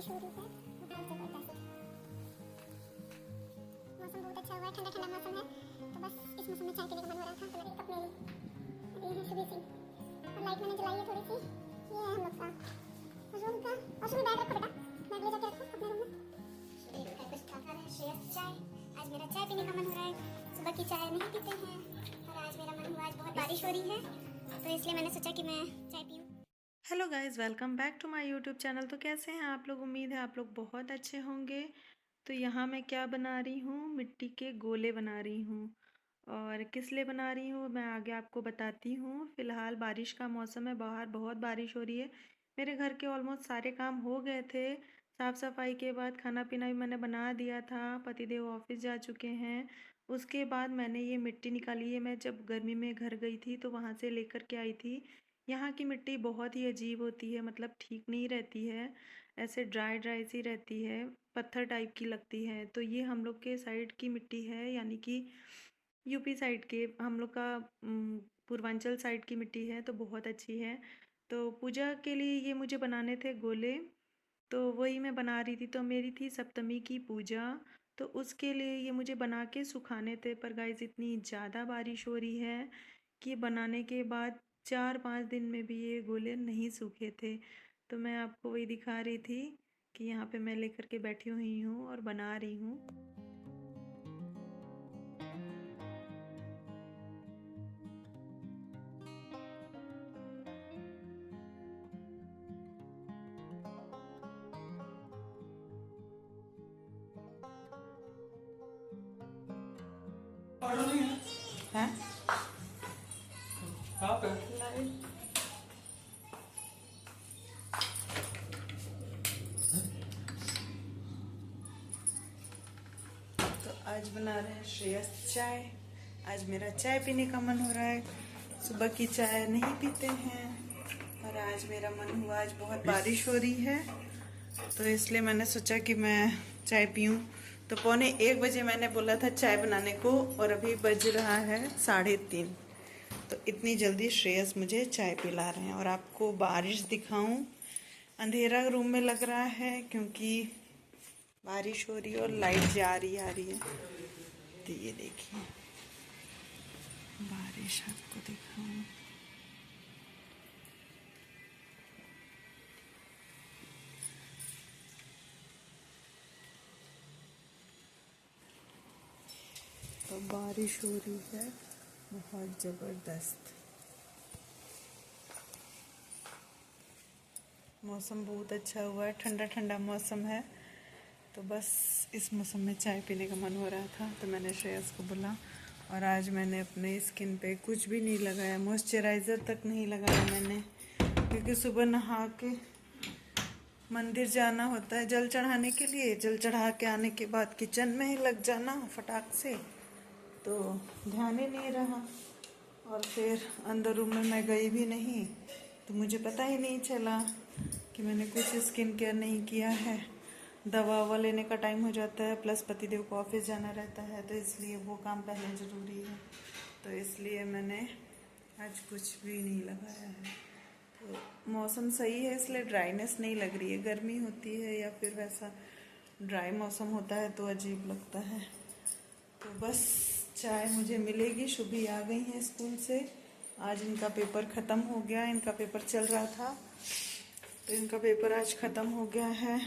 बारिश हो रही है बहुत ज़बरदस्त। मौसम बहुत अच्छा हुआ है, ठंडा ठंडा मौसम है। तो बस इस मौसम में चाय पीने का मन हो रहा था तो मैंने एक कप ले ली। अभी है शुभी सिंह और लाइट मैंने जलाई है थोड़ी सी। ये है हम लोग का रूम का। और शुभी बैग रखो बेटा, बैग ले जाके रखो अपने रूम में। शुभी का कुछ खाता है श्रेयस चाय। आज मेरा चाय पीने का मन हो रहा है। सुबह की चाय नहीं पीते हैं और आज मेरा मन हुआ, आज बहुत बारिश हो रही है तो इसलिए मैंने सोचा कि मैं चाय पीऊँ। Hello guys, welcome back to my YouTube channel. तो कैसे हैं आप लोग? उम्मीद है आप लोग बहुत अच्छे होंगे। तो यहाँ मैं क्या बना रही हूँ, मिट्टी के गोले बना रही हूँ। और किस लिए बना रही हूँ मैं आगे आपको बताती हूँ। फ़िलहाल बारिश का मौसम है, बाहर बहुत बारिश हो रही है। मेरे घर के ऑलमोस्ट सारे काम हो गए थे। साफ़ सफाई के बाद खाना पीना भी मैंने बना दिया था। पतिदेव ऑफिस जा चुके हैं। उसके बाद मैंने ये मिट्टी निकाली है। मैं जब गर्मी में घर गई थी तो वहाँ से लेकर के आई थी। यहाँ की मिट्टी बहुत ही अजीब होती है, मतलब ठीक नहीं रहती है। ऐसे ड्राई ड्राई सी रहती है, पत्थर टाइप की लगती है। तो ये हम लोग के साइड की मिट्टी है, यानी कि यूपी साइड के हम लोग का पूर्वांचल साइड की मिट्टी है, तो बहुत अच्छी है। तो पूजा के लिए ये मुझे बनाने थे गोले, तो वही मैं बना रही थी। तो मेरी थी सप्तमी की पूजा, तो उसके लिए ये मुझे बना के सुखाने थे। पर गाइस इतनी ज़्यादा बारिश हो रही है कि बनाने के बाद 4-5 दिन में भी ये गोले नहीं सूखे थे। तो मैं आपको वही दिखा रही थी कि यहाँ पे मैं लेकर के बैठी हुई हूँ और बना रही हूँ। हैं? कहाँ पे? तो आज बना रहे हैं श्रेयस चाय। आज मेरा चाय पीने का मन हो रहा है। सुबह की चाय नहीं पीते हैं और आज मेरा मन हुआ। आज बहुत बारिश हो रही है तो इसलिए मैंने सोचा कि मैं चाय पीऊँ। तो 1:45 मैंने बोला था चाय बनाने को और अभी बज रहा है 3:30। तो इतनी जल्दी श्रेयस मुझे चाय पिला रहे हैं। और आपको बारिश दिखाऊं, अंधेरा रूम में लग रहा है क्योंकि बारिश हो रही है और लाइट जा रही आ रही है। तो ये देखिए बारिश आपको दिखाऊं। तो बारिश हो रही है बहुत ज़बरदस्त। मौसम बहुत अच्छा हुआ है, ठंडा ठंडा मौसम है। तो बस इस मौसम में चाय पीने का मन हो रहा था तो मैंने श्रेयस को बोला। और आज मैंने अपने स्किन पे कुछ भी नहीं लगाया, मॉइस्चराइज़र तक नहीं लगाया मैंने, क्योंकि सुबह नहा के मंदिर जाना होता है जल चढ़ाने के लिए। जल चढ़ा के आने के बाद किचन में ही लग जाना फटाक से, तो ध्यान ही नहीं रहा। और फिर अंदर रूम में मैं गई भी नहीं तो मुझे पता ही नहीं चला कि मैंने कुछ स्किन केयर नहीं किया है। दवा ववा लेने का टाइम हो जाता है, प्लस पतिदेव को ऑफिस जाना रहता है, तो इसलिए वो काम पहले ज़रूरी है। तो इसलिए मैंने आज कुछ भी नहीं लगाया है। तो मौसम सही है इसलिए ड्राइनेस नहीं लग रही है। गर्मी होती है या फिर वैसा ड्राई मौसम होता है तो अजीब लगता है। तो बस चाय मुझे मिलेगी। शुभी आ गई हैं स्कूल से। आज इनका पेपर ख़त्म हो गया, इनका पेपर चल रहा था तो इनका पेपर आज ख़त्म हो गया है।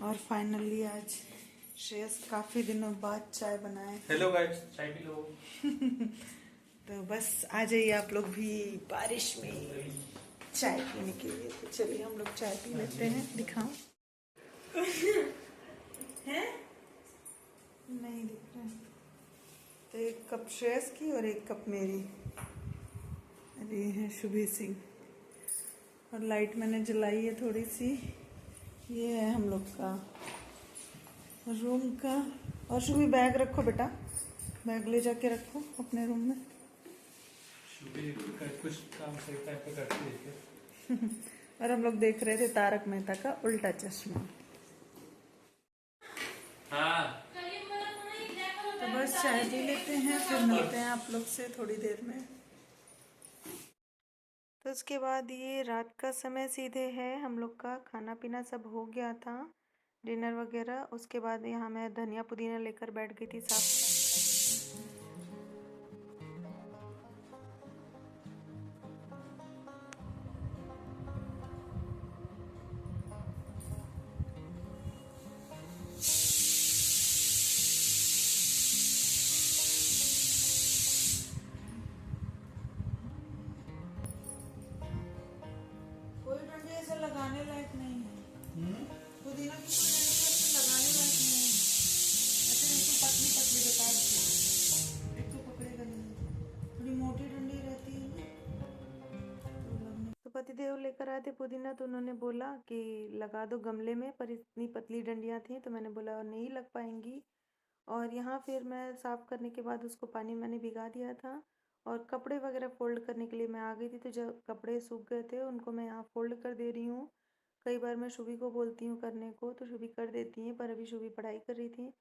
और फाइनली आज श्रेयस काफ़ी दिनों बाद चाय बनाए। हेलो गाइस, चाय पी लो। तो बस आ जाइए आप लोग भी बारिश में चाय पीने के लिए। तो चलिए हम लोग चाय पी लेते हैं। दिखाऊं? हैं? नहीं दिख रहा। तो एक कप श्रेयस की और एक कप मेरी। अरे ये है शुभी सिंह। और लाइट मैंने जलाई है थोड़ी सी। ये है हम लोग का रूम का। और शुभी बैग रखो बेटा, बैग ले जाके रखो अपने रूम में। शुभी कुछ काम सही टाइप का करती है क्या? और हम लोग देख रहे थे तारक मेहता का उल्टा चश्मा। हाँ। तो बस चाय पी लेते हैं, फिर मिलते हैं आप लोग से थोड़ी देर में। तो उसके बाद ये रात का समय सीधे है, हम लोग का खाना पीना सब हो गया था, डिनर वगैरह। उसके बाद यहाँ मैं धनिया पुदीना लेकर बैठ गई थी साफ। कोई डंडे ऐसे लगाने लायक नहीं है, पुदीना की कोई डंडी ऐसे लगाने लायक नहीं है। ऐसे बिल्कुल पतली पतली बता दी, एक तो पकड़ेगा नहीं, थोड़ी मोटी डंडी रहती है ना तो लगने। तो पतिदेव लेकर आए थे पुदीना, तो उन्होंने बोला कि लगा दो गमले में, पर इतनी पतली डंडियां थी तो मैंने बोला नहीं लग पाएंगी। और यहाँ फिर मैं साफ़ करने के बाद उसको पानी मैंने भिगा दिया था और कपड़े वगैरह फ़ोल्ड करने के लिए मैं आ गई थी। तो जब कपड़े सूख गए थे उनको मैं यहाँ फ़ोल्ड कर दे रही हूँ। कई बार मैं शुभी को बोलती हूँ करने को तो शुभी कर देती हैं, पर अभी शुभी पढ़ाई कर रही थी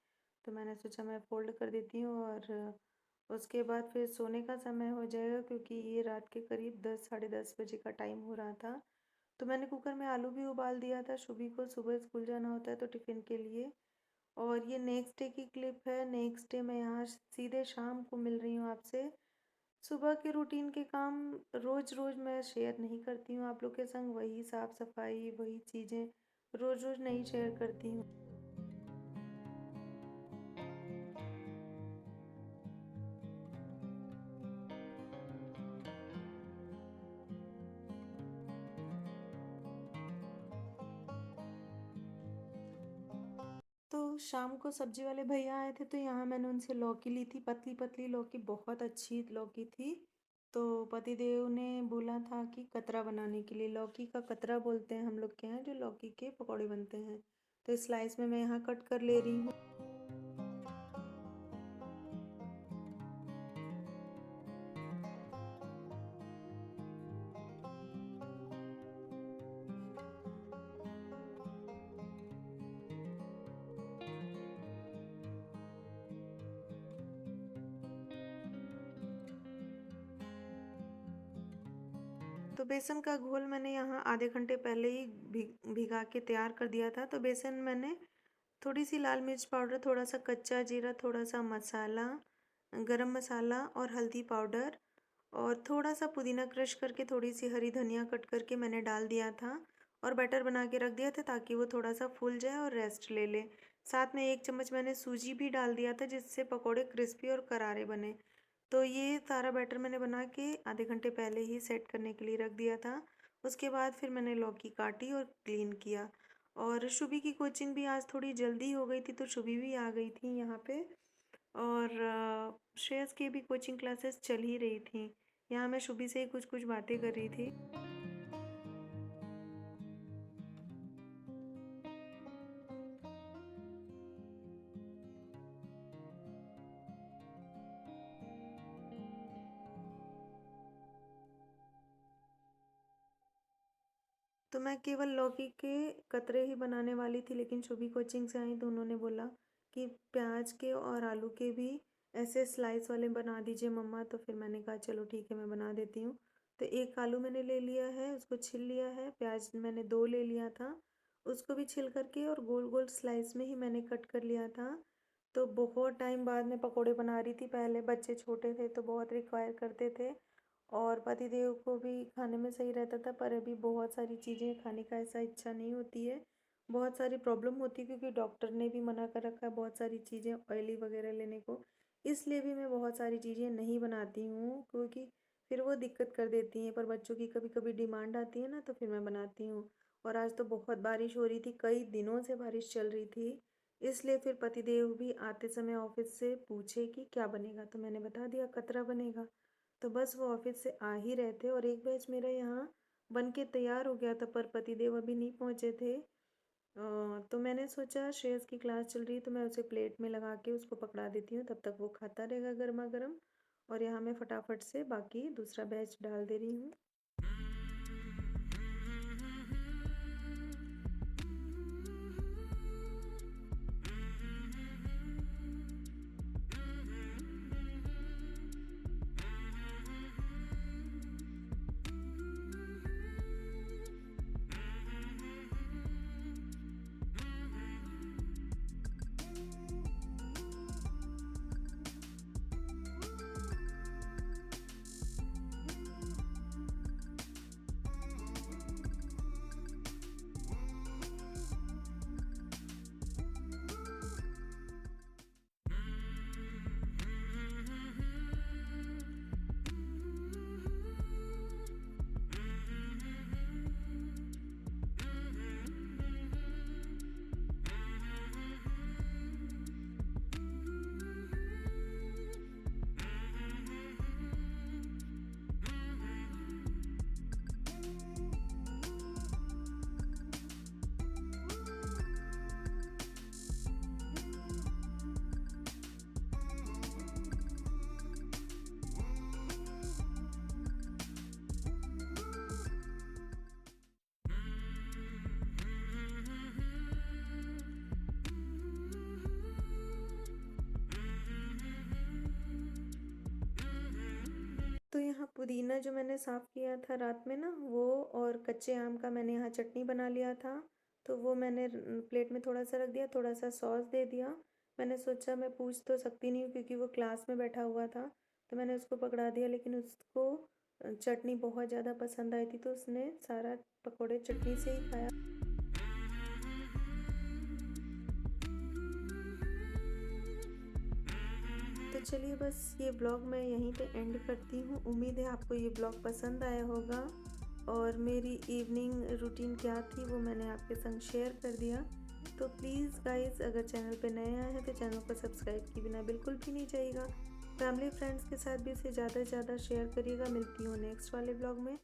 तो मैंने सोचा मैं फ़ोल्ड कर देती हूँ। और उसके बाद फिर सोने का समय हो जाएगा क्योंकि ये रात के करीब 10 साढ़े 10 बजे का टाइम हो रहा था। तो मैंने कुकर में आलू भी उबाल दिया था, शुभी को सुबह स्कूल जाना होता है तो टिफ़िन के लिए। और ये नेक्स्ट डे की क्लिप है। नेक्स्ट डे मैं यहाँ सीधे शाम को मिल रही हूँ आपसे। सुबह के रूटीन के काम रोज़ रोज़ मैं शेयर नहीं करती हूँ आप लोग के संग, वही साफ़ सफाई वही चीज़ें रोज़ रोज़ नहीं शेयर करती हूँ। तो शाम को सब्जी वाले भैया आए थे तो यहाँ मैंने उनसे लौकी ली थी, पतली पतली लौकी, बहुत अच्छी लौकी थी। तो पतिदेव ने बोला था कि कतरा बनाने के लिए, लौकी का कतरा बोलते हैं हम लोग के यहाँ, जो लौकी के पकौड़े बनते हैं। तो स्लाइस में मैं यहाँ कट कर ले रही हूँ। तो बेसन का घोल मैंने यहाँ आधे घंटे पहले ही भिगा के तैयार कर दिया था। तो बेसन मैंने थोड़ी सी लाल मिर्च पाउडर, थोड़ा सा कच्चा जीरा, थोड़ा सा मसाला, गरम मसाला और हल्दी पाउडर और थोड़ा सा पुदीना क्रश करके, थोड़ी सी हरी धनिया कट करके मैंने डाल दिया था और बैटर बना के रख दिया था ताकि वो थोड़ा सा फूल जाए और रेस्ट ले ले। साथ में 1 चम्मच मैंने सूजी भी डाल दिया था जिससे पकोड़े क्रिस्पी और करारे बने। तो ये सारा बैटर मैंने बना के आधे घंटे पहले ही सेट करने के लिए रख दिया था। उसके बाद फिर मैंने लौकी काटी और क्लीन किया। और शुभी की कोचिंग भी आज थोड़ी जल्दी हो गई थी तो शुभी भी आ गई थी यहाँ पे। और श्रेयस की भी कोचिंग क्लासेस चल ही रही थी। यहाँ मैं शुभी से ही कुछ कुछ बातें कर रही थी। तो मैं केवल लौकी के कतरे ही बनाने वाली थी, लेकिन शुभी कोचिंग से आई तो उन्होंने बोला कि प्याज के और आलू के भी ऐसे स्लाइस वाले बना दीजिए मम्मा। तो फिर मैंने कहा चलो ठीक है मैं बना देती हूँ। तो एक आलू मैंने ले लिया है, उसको छिल लिया है। प्याज मैंने 2 ले लिया था, उसको भी छिल करके और गोल गोल स्लाइस में ही मैंने कट कर लिया था। तो बहुत टाइम बाद मैं पकोड़े बना रही थी, पहले बच्चे छोटे थे तो बहुत रिक्वायर करते थे और पतिदेव को भी खाने में सही रहता था। पर अभी बहुत सारी चीज़ें खाने का ऐसा इच्छा नहीं होती है, बहुत सारी प्रॉब्लम होती है क्योंकि डॉक्टर ने भी मना कर रखा है बहुत सारी चीज़ें ऑयली वगैरह लेने को। इसलिए भी मैं बहुत सारी चीज़ें नहीं बनाती हूँ क्योंकि फिर वो दिक्कत कर देती हैं। पर बच्चों की कभी कभी डिमांड आती है ना तो फिर मैं बनाती हूँ। और आज तो बहुत बारिश हो रही थी, कई दिनों से बारिश चल रही थी, इसलिए फिर पतिदेव भी आते समय ऑफिस से पूछे कि क्या बनेगा तो मैंने बता दिया कतरा बनेगा। तो बस वो ऑफिस से आ ही रहे थे और एक बैच मेरा यहाँ बन के तैयार हो गया था पर पतिदेव अभी नहीं पहुँचे थे। तो मैंने सोचा श्रेयस की क्लास चल रही है तो मैं उसे प्लेट में लगा के उसको पकड़ा देती हूँ, तब तक वो खाता रहेगा गर्मा गर्म। और यहाँ मैं फटाफट से बाकी दूसरा बैच डाल दे रही हूँ। यहाँ पुदीना जो मैंने साफ़ किया था रात में ना, वो और कच्चे आम का मैंने यहाँ चटनी बना लिया था। तो वो मैंने प्लेट में थोड़ा सा रख दिया, थोड़ा सा सॉस दे दिया। मैंने सोचा मैं पूछ तो सकती नहीं हूँ क्योंकि वो क्लास में बैठा हुआ था, तो मैंने उसको पकड़ा दिया, लेकिन उसको चटनी बहुत ज़्यादा पसंद आई थी, तो उसने सारा पकौड़े चटनी से ही खाया। तो चलिए बस ये ब्लॉग मैं यहीं पे एंड करती हूँ। उम्मीद है आपको ये ब्लॉग पसंद आया होगा और मेरी इवनिंग रूटीन क्या थी वो मैंने आपके संग शेयर कर दिया। तो प्लीज़ गाइस, अगर चैनल पे नए आए हैं तो चैनल को सब्सक्राइब किए बिना बिल्कुल भी नहीं जाइएगा। फैमिली फ्रेंड्स के साथ भी इसे ज़्यादा से ज़्यादा शेयर करिएगा। मिलती हूँ नेक्स्ट वाले ब्लॉग में,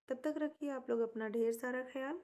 तब तक रखिए आप लोग अपना ढेर सारा ख्याल।